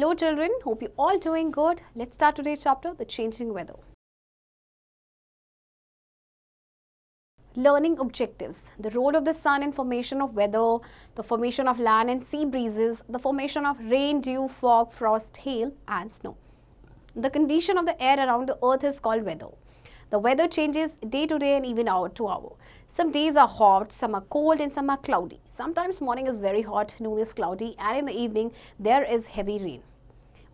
Hello children, hope you all doing good. Let's start today's chapter, the changing weather. Learning objectives. The role of the sun in formation of weather, the formation of land and sea breezes, the formation of rain, dew, fog, frost, hail and snow. The condition of the air around the earth is called weather. The weather changes day to day and even hour to hour. Some days are hot, some are cold and some are cloudy. Sometimes morning is very hot, noon is cloudy and in the evening there is heavy rain.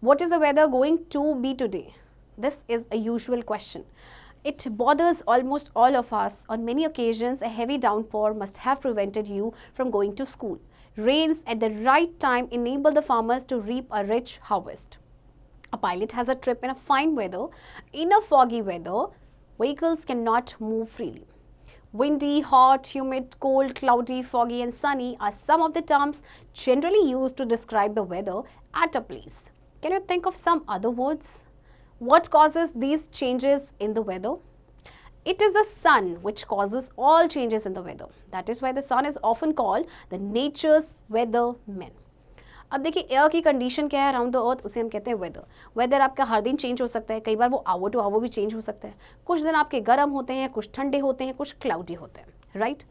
What is the weather going to be today? This is a usual question. It bothers almost all of us. On many occasions, a heavy downpour must have prevented you from going to school. Rains at the right time enable the farmers to reap a rich harvest. A pilot has a trip in a fine weather. In a foggy weather, vehicles cannot move freely. Windy, hot, humid, cold, cloudy, foggy and sunny are some of the terms generally used to describe the weather at a place. Can you think of some other words? What causes these changes in the weather? It is the sun which causes all changes in the weather. That is why the sun is often called the nature's weatherman. अब देखिए air की condition क्या है around the earth, उसे हम कहते हैं weather. Weather आपका हर दिन चेंज हो सकता है, कई बार वो आवर टू आवर भी चेंज हो सकता है. कुछ दिन आपके गर्म होते हैं, कुछ ठंडे होते हैं, कुछ क्लाउडी होते हैं, राइट.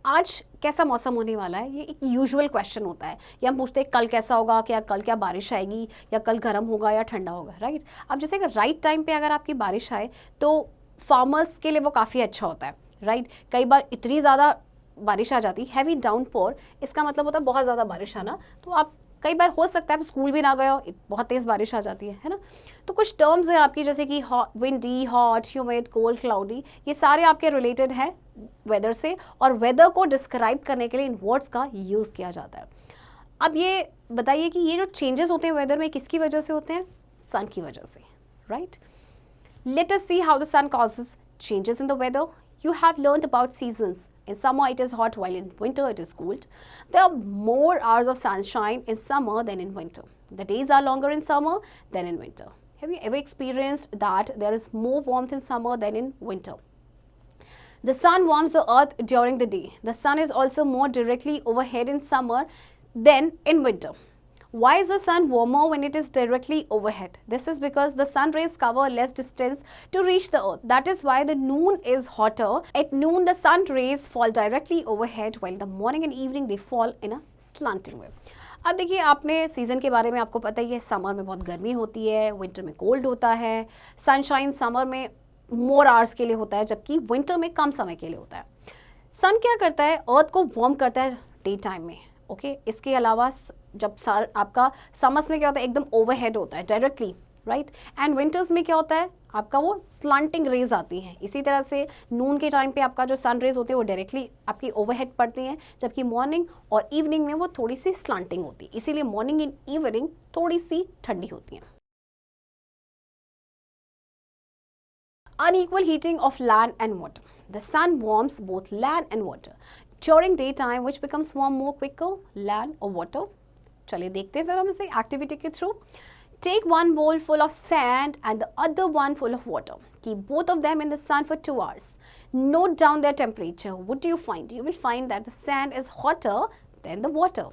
आज कैसा मौसम होने वाला है, ये एक यूजुअल क्वेश्चन होता है. या हम पूछते हैं कल कैसा होगा, क्या कल क्या बारिश आएगी, या कल गर्म होगा या ठंडा होगा, राइट. अब जैसे कि राइट टाइम पे अगर आपकी बारिश आए तो फार्मर्स के लिए वो काफ़ी अच्छा होता है, राइट. कई बार इतनी ज़्यादा बारिश आ जाती, हैवी डाउनपोर, इसका मतलब होता है बहुत ज़्यादा बारिश आना. तो आप कई बार हो सकता है आप स्कूल भी ना गए हो, बहुत तेज़ बारिश आ जाती है ना. तो कुछ टर्म्स हैं आपकी जैसे कि windy, hot, humid, cold, cloudy, ये सारे आपके रिलेटेड हैं वेदर से और वेदर को डिस्क्राइब करने के लिए इन वर्ड्स का यूज़ किया जाता है. अब ये बताइए कि ये जो चेंजेस होते हैं वेदर में किसकी वजह से होते हैं? सन की वजह से, right. Let us see how the sun causes changes in the weather. You have learned about seasons. In summer, it is hot, while in winter, it is cold. There are more hours of sunshine in summer than in winter. The days are longer in summer than in winter. Have you ever experienced that there is more warmth in summer than in winter? The sun warms the earth during the day. The sun is also more directly overhead in summer than in winter. Why is the sun warmer when it is directly overhead? This is because the sun rays cover less distance to reach the earth. That is why the noon is hotter. At noon, the sun rays fall directly overhead, while the morning and evening they fall in a slanting way. अब देखिए, आपने season के बारे में आपको पता ही है, summer में बहुत गर्मी होती है, विंटर में कोल्ड होता है. सनशाइन समर में मोर आवर्स के लिए होता है, जबकि विंटर में कम समय के लिए होता है. सन क्या करता है? अर्थ को वार्म करता है डे टाइम में, ओके. इसके अलावा जब आपका समर्स में क्या होता है, एकदम ओवरहेड होता है डायरेक्टली, राइट. एंड विंटर्स में क्या होता है, आपका वो स्लांटिंग रेज आती हैं. इसी तरह से नून के टाइम पे आपका जो सन रेज होते हैं वो डायरेक्टली आपकी ओवरहेड पड़ती हैं, जबकि मॉर्निंग और इवनिंग में वो थोड़ी सी स्लांटिंग होती है. इसीलिए मॉर्निंग एंड इवनिंग थोड़ी सी ठंडी होती हैं. Unequal heating of land and water. The sun warms both land and water. During daytime, which becomes warm more quicker, land or water? चलिए देखते हैं फिर हम इसे एक्टिविटी के through. Take one bowl full of sand and the other one full of water. Keep both of them in the sun for 2 hours. Note down their temperature. What do you find? You will find that the sand is hotter than the water.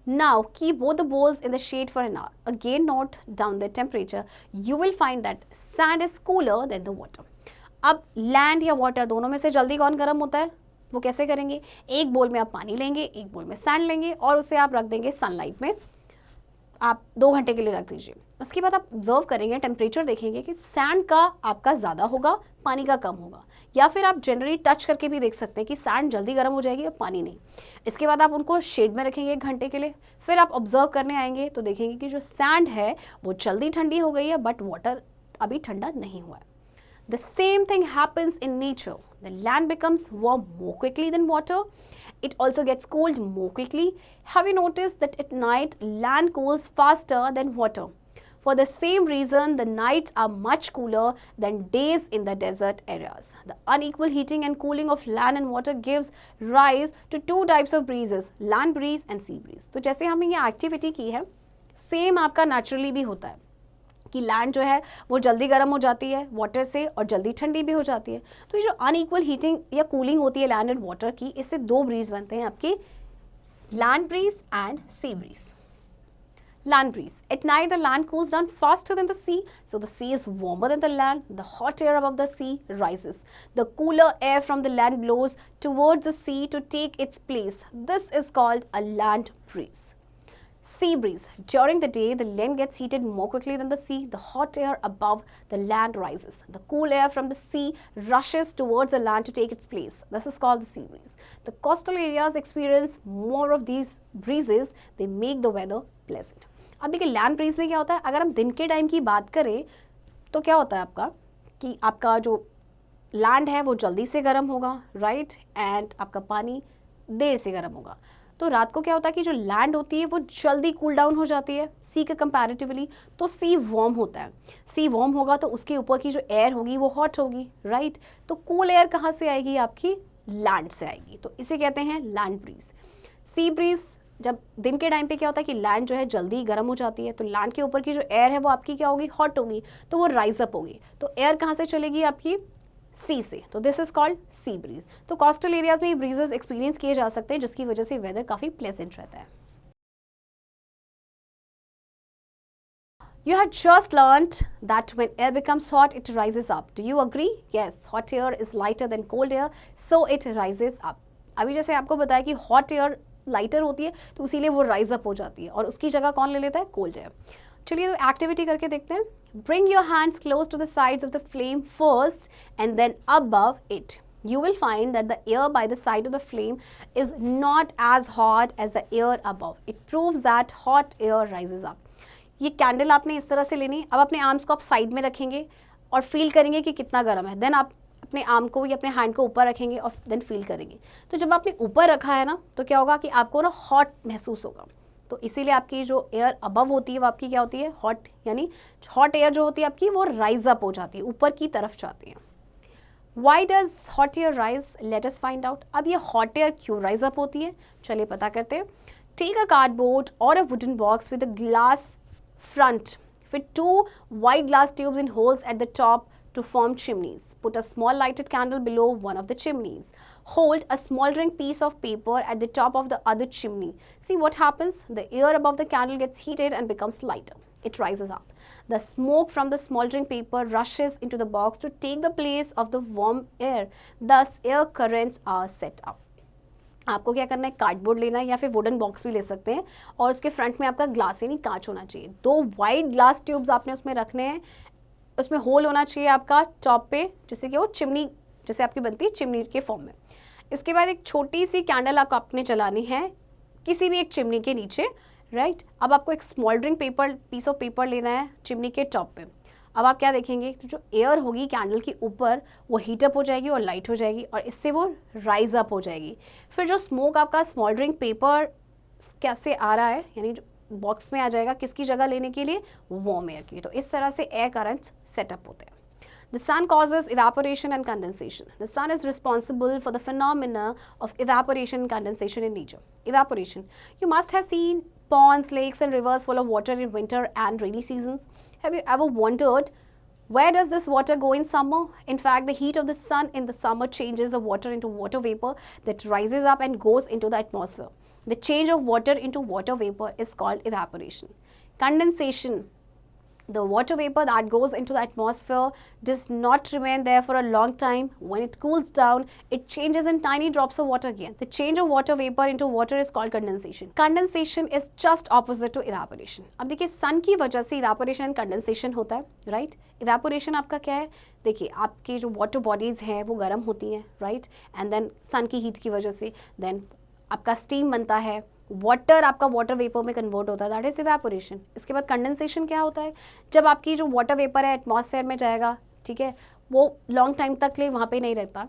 Now keep both the bowls in the shade for an hour. Again note down their temperature. You will find that sand is cooler than the water. अब land या water दोनों में से जल्दी कौन गर्म होता है? वो कैसे करेंगे? एक बोल में आप पानी लेंगे, एक बोल में सैंड लेंगे और उसे आप रख देंगे सनलाइट में. आप 2 घंटे के लिए रख दीजिए. उसके बाद आप ऑब्जर्व करेंगे, टेम्परेचर देखेंगे कि सैंड का आपका ज़्यादा होगा, पानी का कम होगा. या फिर आप जनरली टच करके भी देख सकते हैं कि सैंड जल्दी गर्म हो जाएगी और पानी नहीं. इसके बाद आप उनको शेड में रखेंगे 1 घंटे के लिए. फिर आप ऑब्जर्व करने आएंगे तो देखेंगे कि जो सैंड है वो जल्दी ठंडी हो गई है, बट वाटर अभी ठंडा नहीं हुआ है. The same thing happens in nature. The land becomes warm more quickly than water. It also gets cold more quickly. Have you noticed that at night land cools faster than water? For the same reason, the nights are much cooler than days in the desert areas. The unequal heating and cooling of land and water gives rise to 2 types of breezes, land breeze and sea breeze. तो जैसे हमने ये activity की है, same आपका naturally भी होता है कि लैंड जो है वो जल्दी गर्म हो जाती है वाटर से और जल्दी ठंडी भी हो जाती है. तो ये जो अनइक्वल हीटिंग या कूलिंग होती है लैंड एंड वाटर की, इससे 2 ब्रीज बनते हैं आपके, land breeze and sea breeze. Land breeze. At night, the land cools down faster than the sea, so the sea is warmer than the land. The hot air above the sea rises. The cooler air from the land blows towards the sea to take its place. This is called a land breeze. Sea breeze. During the day, the land gets heated more quickly than the sea. The hot air above the land rises. The cool air from the sea rushes towards the land to take its place. This is called the sea breeze. The coastal areas experience more of these breezes. They make the weather pleasant. अब देखिए land breeze में क्या होता है, अगर हम दिन के टाइम की बात करें तो क्या होता है आपका कि आपका जो लैंड है वो जल्दी से गर्म होगा, राइट, एंड आपका पानी देर से गर्म होगा. तो रात को क्या होता है कि जो लैंड होती है वो जल्दी कूल डाउन हो जाती है सी के कंपैरेटिवली, तो सी वार्म होता है. सी वार्म होगा तो उसके ऊपर की जो एयर होगी वो हॉट होगी, राइट. तो कूल एयर कहाँ से आएगी, आपकी लैंड से आएगी, तो इसे कहते हैं लैंड ब्रीज. सी ब्रीज जब दिन के टाइम पे क्या होता है कि लैंड जो है जल्दी गर्म हो जाती है, तो लैंड के ऊपर की जो एयर है वो आपकी क्या होगी, हॉट होगी, तो वो राइज अप होगी. तो एयर कहाँ से चलेगी, आपकी सी से. तो this is called sea breeze. तो कोस्टल एरियाज में ये ब्रीजेस एक्सपीरियंस किए जा सकते हैं, जिसकी वजह से वेदर काफी प्लेजेंट रहता है. You had just learned that when air becomes hot, it rises up. Do you agree? Yes, hot air is lighter than cold air, so it rises up. अभी जैसे आपको बताया कि hot air लाइटर होती है तो इसीलिए वो राइज अप हो जाती है, और उसकी जगह कौन ले लेता है, कोल्ड एयर. चलिए तो एक्टिविटी करके देखते हैं. Bring your hands close to the sides of the flame first and then above it. You will find that the air by the side of the flame is not as hot as the air above. It proves that hot air rises up. ये candle आपने इस तरह से लेनी. अब अपने arms को आप साइड में रखेंगे और फील करेंगे कि कितना गर्म है. देन आप अपने आर्म को या अपने हैंड को ऊपर रखेंगे और देन फील करेंगे. तो जब आपने ऊपर रखा है ना, तो क्या होगा कि आपको ना हॉट महसूस होगा. तो इसीलिए आपकी जो एयर अबव होती है वो आपकी क्या होती है, हॉट. यानी हॉट एयर जो होती है आपकी वो राइज अप हो जाती है, ऊपर की तरफ जाती है. Why does hot air rise? Let us find out. अब ये hot air क्यों rise up होती है, चलिए पता करते हैं. Take a cardboard or a wooden box with a glass front. Fit 2 wide glass tubes in holes at the top to form chimneys. Put a small lighted candle below one of the chimneys. Hold a smoldering piece of paper at the top of the other chimney. See what happens? The air above the candle gets heated and becomes lighter. It rises up. The smoke from the smoldering paper rushes into the box to take the place of the warm air. Thus, air currents are set up. आपको क्या करना है, cardboard लेना है या फिर wooden box भी ले सकते हैं, और उसके फ्रंट में आपका ग्लास यानी कांच होना चाहिए. 2 वाइड ग्लास ट्यूब्स आपने उसमें रखने हैं. उसमें होल होना चाहिए आपका टॉप पे, जैसे कि वो चिमनी जैसे आपकी बनती है चिमनी के फॉर्म में. इसके बाद एक छोटी सी कैंडल आपको आपने चलानी है किसी भी एक चिमनी के नीचे, राइट. अब आपको एक स्मोल्डरिंग पीस ऑफ पेपर लेना है चिमनी के टॉप पे. अब आप क्या देखेंगे, तो जो एयर होगी कैंडल के ऊपर वो हीटअप हो जाएगी और लाइट हो जाएगी, और इससे वो राइज अप हो जाएगी. फिर जो स्मोक आपका स्मोल्डरिंग पेपर कैसे आ रहा है, यानी जो बॉक्स में आ जाएगा किसकी जगह लेने के लिए, वार्म एयर की. तो इस तरह से एयर करंट्स सेटअप होते हैं. The sun causes evaporation and condensation. The sun is responsible for the phenomena of evaporation and condensation in nature. Evaporation. You must have seen ponds, lakes and rivers full of water in winter and rainy seasons. Have you ever wondered where does this water go in summer? In fact, the heat of the sun in the summer changes the water into water vapor that rises up and goes into the atmosphere. The change of water into water vapor is called evaporation. Condensation. The water vapor that goes into the atmosphere does not remain there for a long time. When it cools down, it changes in tiny drops of water again. The change of water vapor into water is called condensation. Condensation is just opposite to evaporation. अब देखिए sun की वजह से evaporation and condensation होता है, right? Evaporation आपका क्या है, देखिए आपकी जो water bodies हैं वो गर्म होती हैं, right? And then sun की heat की वजह से then आपका steam बनता है, वाटर आपका वाटर वेपर में कन्वर्ट होता है, दैट इज इवेपोरेशन. इसके बाद कंडेंसेशन क्या होता है, जब आपकी जो वाटर वेपर है एटमॉस्फेयर में जाएगा, ठीक है, वो लॉन्ग टाइम तक लिए वहाँ पे नहीं रहता.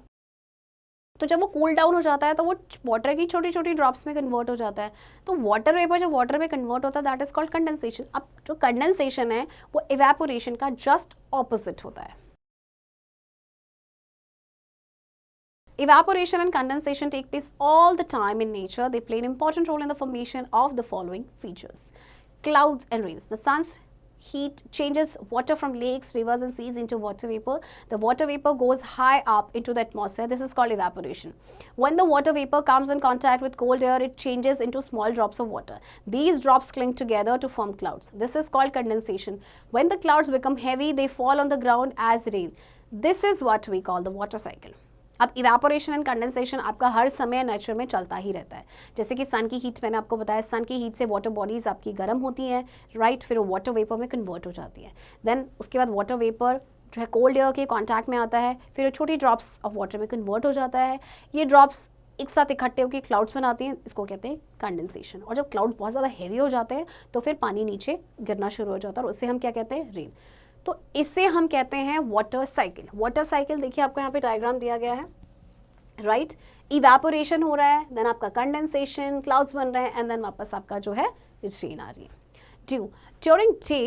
तो जब वो कूल डाउन हो जाता है तो वो वाटर की छोटी छोटी ड्रॉप्स में कन्वर्ट हो जाता है. तो वाटर वेपर जब वाटर में कन्वर्ट होता है दैट इज कॉल्ड कंडेंसेशन. अब जो कंडेंसेशन है वो इवेपोरेशन का जस्ट ऑपोजिट होता है. Evaporation and condensation take place all the time in nature. They play an important role in the formation of the following features. Clouds and rains. The sun's heat changes water from lakes, rivers and seas into water vapor. The water vapor goes high up into the atmosphere. This is called evaporation. When the water vapor comes in contact with cold air, it changes into small drops of water. These drops cling together to form clouds. This is called condensation. When the clouds become heavy, they fall on the ground as rain. This is what we call the water cycle. अब evaporation and condensation आपका हर समय nature में चलता ही रहता है. जैसे कि सन की हीट, मैंने आपको बताया, सन की हीट से वाटर बॉडीज आपकी गर्म होती हैं, राइट, फिर वो वाटर वेपर में कन्वर्ट हो जाती है. देन उसके बाद वाटर वेपर जो है कोल्ड एयर के कॉन्टैक्ट में आता है, फिर वो छोटी ड्रॉप्स ऑफ वाटर में कन्वर्ट हो जाता है. ये ड्रॉप्स एक साथ इकट्ठे होकर क्लाउड्स बनाती हैं, इसको कहते हैं कंडेंसेशन. और जब क्लाउड बहुत ज़्यादा हैवी हो जाते हैं तो फिर पानी नीचे गिरना शुरू हो जाता है और उससे हम क्या कहते हैं, रेन. तो इसे हम कहते हैं वाटर साइकिल. वाटर साइकिल देखिए आपको यहाँ पे डायग्राम दिया गया है, राइट. इवेपोरेशन हो रहा है, देन आपका कंडेंसेशन, क्लाउड्स बन रहे हैं, एंड देन वापस आपका जो है रेन आ रही है. Due during day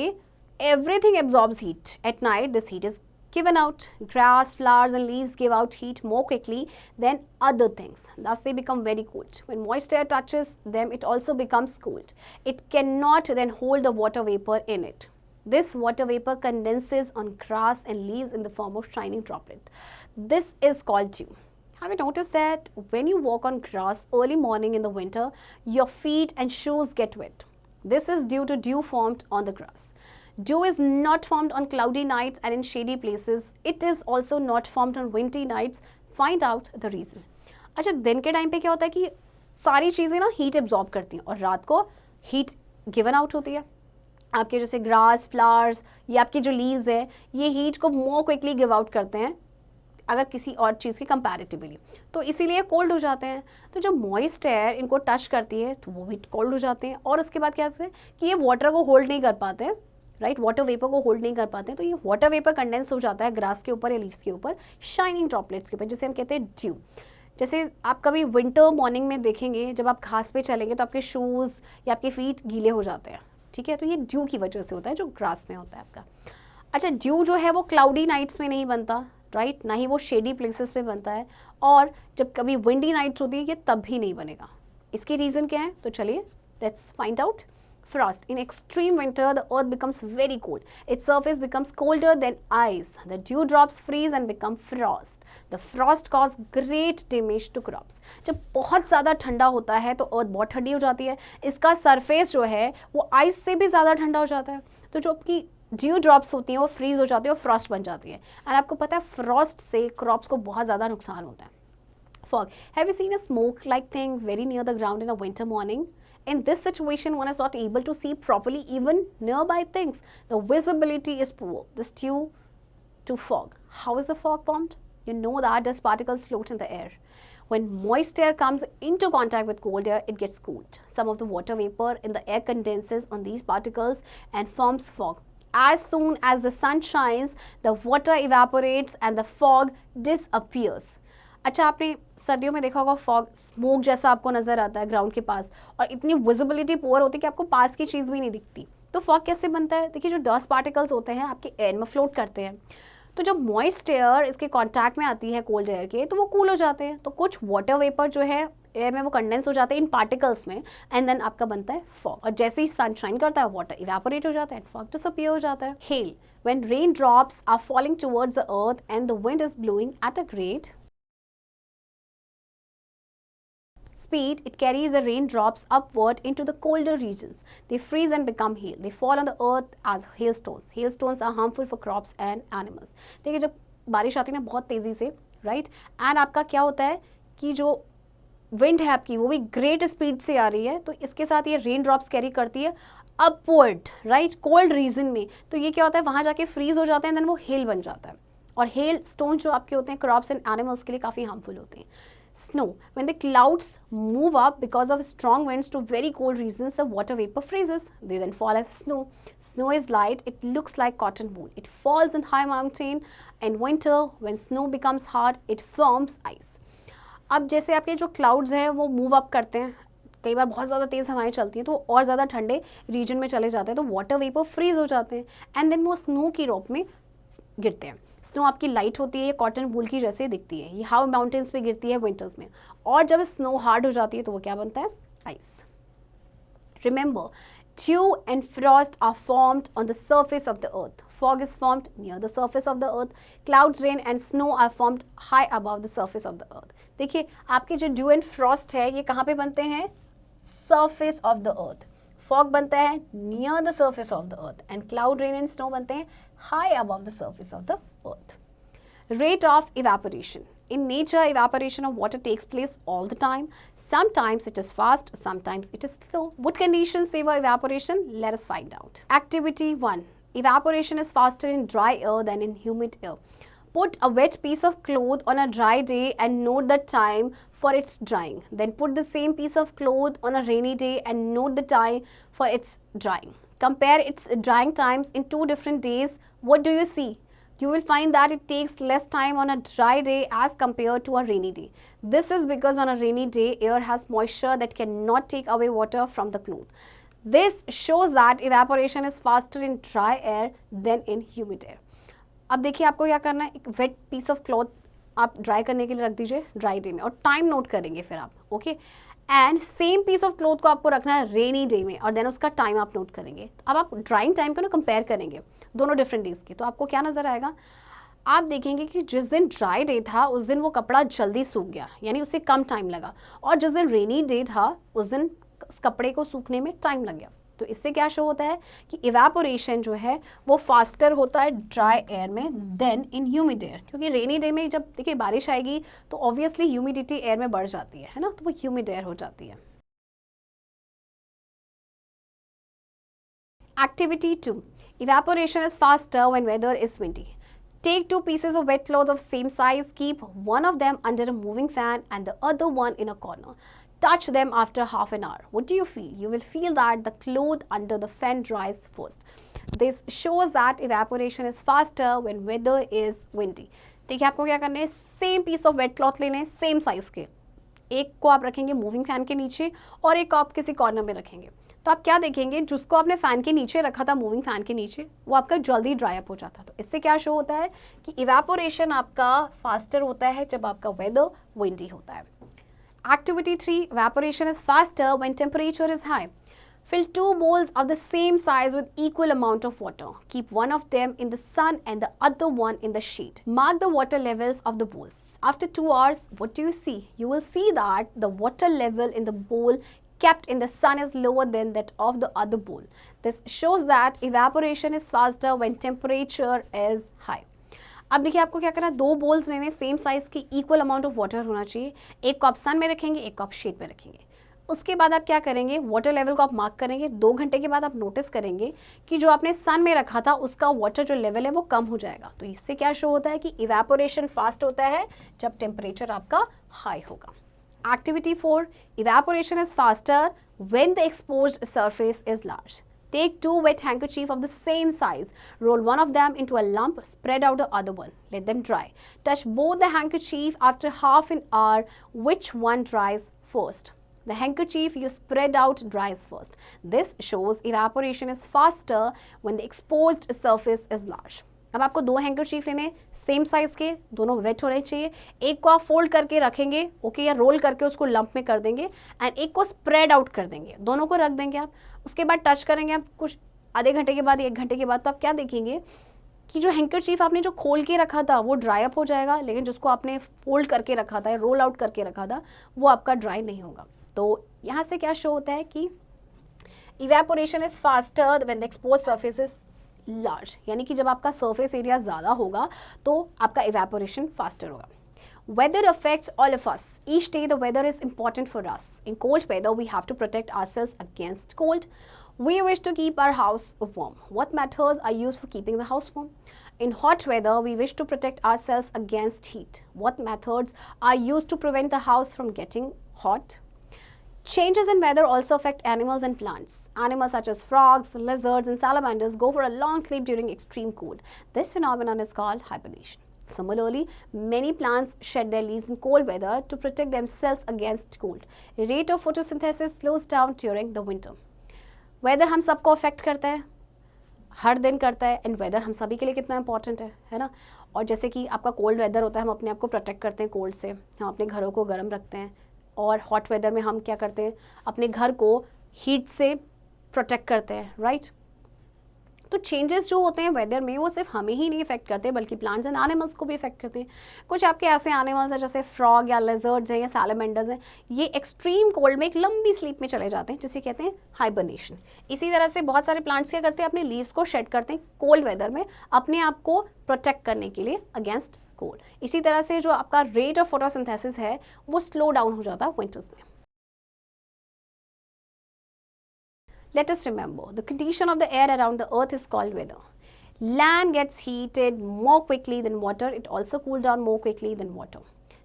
everything absorbs heat. At night this heat is given out. Grass, flowers and leaves give out heat more quickly than other things. Thus they become very cold. When moist air touches them, it also becomes cold. It cannot then hold the water vapor in it. This water vapor condenses on grass and leaves in the form of shining droplet. This is called dew. Have you noticed that when you walk on grass early morning in the winter, your feet and shoes get wet? This is due to dew formed on the grass. Dew is not formed on cloudy nights and in shady places. It is also not formed on windy nights. Find out the reason. अच्छा, दिन के time पे क्या होता है कि सारी चीज़ें ना हीट एब्जॉर्ब करती हैं और रात को हीट गिवन आउट होती है. आपके जैसे ग्रास, फ्लावर्स, ये आपके जो लीव्स है, ये हीट को मोर क्विकली गिव आउट करते हैं अगर किसी और चीज़ के कंपैरेटिवली, तो इसीलिए कोल्ड हो जाते हैं. तो जब मॉइस्ट एयर इनको टच करती है तो वो भी कोल्ड हो जाते हैं. और उसके बाद क्या होता है कि ये वाटर को होल्ड नहीं कर पाते हैं, राइट, वाटर वेपर को होल्ड नहीं कर पाते हैं, तो ये वाटर वेपर कंडेंस हो जाता है ग्रास के ऊपर या लीव्स के ऊपर, शाइनिंग ड्रॉपलेट्स के ऊपर, जिसे हम कहते हैं ड्यू. जैसे आप कभी विंटर मॉर्निंग में देखेंगे, जब आप घास पे चलेंगे तो आपके शूज़ या आपके फीट गीले हो जाते हैं, ठीक है, तो ये ड्यू की वजह से होता है जो ग्रास में होता है आपका. अच्छा, ड्यू जो है वो क्लाउडी नाइट्स में नहीं बनता, राइट, ना ही वो शेडी प्लेसेस पे बनता है, और जब कभी विंडी नाइट्स होती है ये तब भी नहीं बनेगा. इसकी रीज़न क्या है, तो चलिए let's find out. Frost. In extreme winter, the earth becomes very cold. Its surface becomes colder than ice. The dewdrops freeze and become frost. The frost causes great damage to crops. जब बहुत ज़्यादा ठंडा होता है तो अर्थ बहुत ठंडी हो जाती है, इसका सरफेस जो है वो आइस से भी ज़्यादा ठंडा हो जाता है, तो जो आपकी ड्यू ड्रॉप्स होती हैं वो फ्रीज हो जाती है और फ्रॉस्ट बन जाती है. एंड आपको पता है फ्रॉस्ट से क्रॉप्स को बहुत ज़्यादा नुकसान होता है. Fog. Have you seen a smoke-like thing very near the ground in a winter morning? In this situation, one is not able to see properly even nearby things. The visibility is poor. This due to fog. How is the fog formed? You know that dust particles float in the air. When moist air comes into contact with cold air, it gets cooled. Some of the water vapor in the air condenses on these particles and forms fog. As soon as the sun shines, the water evaporates and the fog disappears. अच्छा, आपने सर्दियों में देखा होगा fog smoke जैसा आपको नज़र आता है ग्राउंड के पास, और इतनी विजिबिलिटी पुअर होती है कि आपको पास की चीज़ भी नहीं दिखती. तो फॉग कैसे बनता है? देखिए, जो डस्ट पार्टिकल्स होते हैं आपके एयर में फ्लोट करते हैं, तो जब मॉइस्ट एयर इसके कांटेक्ट में आती है कोल्ड एयर के, तो वो कूल हो जाते हैं, तो कुछ वाटर वेपर जो है एयर में वो कंडेंस हो जाते हैं इन पार्टिकल्स में, एंड देन आपका बनता है फॉग. और जैसे ही सनशाइन करता है वाटर इवेपोरेट हो जाता है एंड फॉग डिसअपीयर हो जाता है. Hail. When rain drops are falling towards the earth and the wind is blowing at a great speed, it carries the raindrops upward into the colder regions. They freeze and become hail. They fall on the earth as hailstones. Hailstones are harmful for crops and animals. देखिए, जब बारिश आती है ना बहुत तेज़ी से, right, and आपका क्या होता है कि जो विंड है आपकी वो भी ग्रेट स्पीड से आ रही है, तो इसके साथ ये रेन ड्रॉप्स कैरी करती है अपवर्ड, राइट, कोल्ड रीजन में. तो ये क्या होता है, वहाँ जाके फ्रीज हो जाते हैं, देन वो हेल बन जाता है. और हेल स्टोन जो आपके होते हैं क्रॉप्स एंड एनिमल्स के लिए काफ़ी हार्मफुल होते हैं. Snow. When the clouds move up because of strong winds to very cold regions, the water vapor freezes. They then fall as snow. Snow is light. It looks like cotton wool. It falls in high mountain. In winter, when snow becomes hard, it forms ice. अब जैसे आपके जो clouds हैं वो move up करते हैं, कई बार बहुत ज़्यादा तेज़ हवाएं चलती हैं तो और ज़्यादा ठंडे रीजन में चले जाते हैं, तो वाटर वेपर फ्रीज हो जाते हैं एंड देन वो स्नो की रूप में गिरते हैं. स्नो आपकी लाइट होती है, ये कॉटन वूल की जैसे दिखती है, ये हाई माउंटेन्स पे गिरती है विंटर्स में, और जब स्नो हार्ड हो जाती है तो वो क्या बनता है, ice. Remember, Dew and frost are formed on the surface of the earth. Fog is formed near the surface of the earth. Clouds, rain and snow are formed high above the surface of the earth. देखिए आपके जो due and Frost है ये कहाँ पे बनते हैं? Surface of the earth. Fog बनता है near the surface of the earth and cloud, rain and snow बनते हैं high above the surface of the earth. Rate of evaporation. In nature, evaporation of water takes place all the time. Sometimes it is fast, sometimes it is slow. What conditions favor evaporation? Let us find out. Activity 1. Evaporation is faster in dry air than in humid air. Put a wet piece of cloth on a dry day and note the time for its drying. Then put the same piece of cloth on a rainy day and note the time for its drying. Compare its drying times in 2 different days. What do you see? You will find that it takes less time on a dry day as compared to a rainy day. This is because on a rainy day, air has moisture that cannot take away water from the cloth. This shows that evaporation is faster in dry air than in humid air. अब देखिए आपको क्या करना है, एक wait piece of cloth आप dry करने के लिए रख दीजिए ड्राई डे में और टाइम नोट करेंगे फिर आप, okay. And same piece of cloth को आपको रखना है रेनी डे में और देन उसका टाइम आप नोट करेंगे. अब आप ड्राइंग टाइम को ना कंपेयर करेंगे दोनों डिफरेंट डेज की, तो आपको क्या नज़र आएगा, आप देखेंगे कि जिस दिन ड्राई डे था उस दिन वो कपड़ा जल्दी सूख गया, यानी उसे कम टाइम लगा, और जिस दिन रेनी डे था उस दिन उस कपड़े को सूखने में टाइम लग गया. तो इससे क्या शो होता है कि इवेपोरेशन जो है वो फास्टर होता है ड्राई एयर में देन इन ह्यूमिड एयर, क्योंकि रेनी डे में जब देखिए बारिश आएगी तो ऑब्वियसली ह्यूमिडिटी एयर में बढ़ जाती है ना, तो वो ह्यूमिड एयर हो जाती है. Activity 2. Evaporation is faster when weather is windy. Take 2 pieces of wet cloth of same size, keep one of them under a moving fan and the other one in a corner. Touch them after half an hour. What do you feel? You will feel that the cloth under the fan dries first. This shows that evaporation is faster when weather is windy. देखिए आपको क्या करना है, same piece of wet cloth लेने, same size के, एक को आप रखेंगे मूविंग फैन के नीचे और एक को आप किसी कॉर्नर में रखेंगे. तो आप क्या देखेंगे, जिसको आपने फैन के नीचे रखा था मूविंग फैन के नीचे, वो आपका जल्दी ड्राई अप हो जाता. तो इससे क्या शो होता है कि इवेपोरेशन आपका फास्टर होता है जब आपका वेदर विंडी होता है. Activity 3. Evaporation is faster when temperature is high. Fill 2 bowls of the same size with equal amount of water. Keep one of them in the sun and the other one in the shade. Mark the water levels of the bowls. After 2 hours, what do you see? You will see that the water level in the bowl kept in the sun is lower than that of the other bowl. This shows that evaporation is faster when temperature is high. अब देखिए आपको क्या करना है, 2 balls लेने, same size की, equal amount of water होना चाहिए. एक को आप सन में रखेंगे, एक को आप शेड में रखेंगे. उसके बाद आप क्या करेंगे, वाटर लेवल को आप मार्क करेंगे. 2 घंटे के बाद आप नोटिस करेंगे कि जो आपने सन में रखा था उसका वाटर जो लेवल है वो कम हो जाएगा. तो इससे क्या शो होता है कि इवेपोरेशन फास्ट होता है जब टेम्परेचर आपका हाई होगा. Activity 4. Evaporation is faster when the exposed surface is large. Take 2 wet handkerchiefs of the same size. Roll one of them into a lump. Spread out the other one. Let them dry. Touch both the handkerchief after half an hour. Which one dries first? The handkerchief you spread out dries first. This shows evaporation is faster when the exposed surface is large. अब आपको 2 handkerchief लेने, same size के, दोनों wait होने चाहिए. एक को आप फोल्ड करके रखेंगे, ओके, या रोल करके उसको लंप में कर देंगे, एंड एक को स्प्रेड आउट कर देंगे. दोनों को रख देंगे आप. उसके बाद टच करेंगे आप कुछ आधे घंटे के बाद, 1 घंटे के बाद, तो आप क्या देखेंगे कि जो हैंकरचीफ आपने जो खोल के रखा था वो ड्राई अप हो जाएगा, लेकिन जिसको आपने फोल्ड करके रखा था, रोल आउट करके रखा था, वो आपका ड्राई नहीं होगा. तो यहाँ से क्या शो होता है कि evaporation is faster when the exposed surface is large, यानी कि जब आपका सरफेस एरिया ज़्यादा होगा तो आपका इवेपोरेशन फास्टर होगा. Weather affects all of us. Each day the weather is important for us. In cold weather we have to protect ourselves against cold. We wish to keep our house warm. What methods are used for keeping the house warm? In hot weather we wish to protect ourselves against heat. What methods are used to prevent the house from getting hot? Changes in weather also affect animals and plants. Animals such as frogs, lizards, and salamanders go for a long sleep during extreme cold. This phenomenon is called hibernation. Similarly, many plants shed their leaves in cold weather to protect themselves against cold. The rate of photosynthesis slows down during the winter. Weather हम सबको affect करता है, हर दिन करता है, and weather हम सभी के लिए कितना इंपॉर्टेंट है ना. और जैसे कि आपका कोल्ड वेदर होता है, हम अपने आप को प्रोटेक्ट करते हैं कोल्ड से, हम अपने घरों को गर्म रखते हैं. और हॉट वेदर में हम क्या करते हैं, अपने घर को हीट से प्रोटेक्ट करते हैं, राइट। तो चेंजेस जो होते हैं वेदर में वो सिर्फ हमें ही नहीं इफेक्ट करते बल्कि प्लांट्स एंड एनिमल्स को भी इफेक्ट करते हैं। कुछ आपके ऐसे एनिमल्स हैं जैसे फ्रॉग या लिजर्ड्स हैं या सैलामेंडर्स हैं, ये एक्सट्रीम कोल्ड में एक लंबी स्लीप में चले जाते हैं जिसे कहते हैं हाइबरनेशन। इसी तरह से बहुत सारे प्लांट्स क्या करते हैं, अपने लीव्स को शेड करते हैं कोल्ड वेदर में अपने आप को प्रोटेक्ट करने के लिए अगेंस्ट कोल्ड। इसी तरह से जो आपका रेट ऑफ फोटोसिंथेसिस है वो स्लो डाउन हो जाता है विंटर्स में। Let us remember, the condition of the air around the earth is called weather. Land gets heated more quickly than water. It also cools down more quickly than water.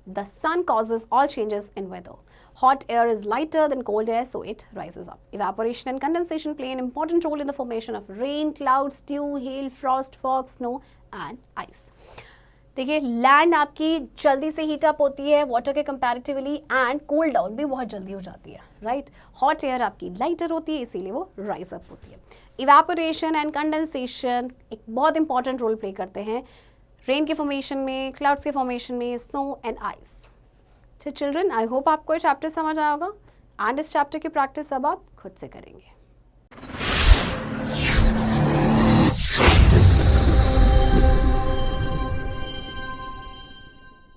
The sun causes all changes in weather. Hot air is lighter than cold air, so it rises up. Evaporation and condensation play an important role in the formation of rain, clouds, dew, hail, frost, fog, snow, and ice. देखिए, land आपकी जल्दी से heat up होती है water के comparatively and cool down भी बहुत जल्दी हो जाती है, राइट। हॉट एयर आपकी लाइटर होती है इसीलिए वो राइज अप होती है। इवेपोरेशन एंड कंडेंसेशन एक बहुत इंपॉर्टेंट रोल प्ले करते हैं रेन के फॉर्मेशन में, क्लाउड्स के फॉर्मेशन में, स्नो एंड आइस। तो चिल्ड्रन, आई होप आपको ये चैप्टर समझ आया होगा एंड इस चैप्टर की प्रैक्टिस अब आप खुद से करेंगे।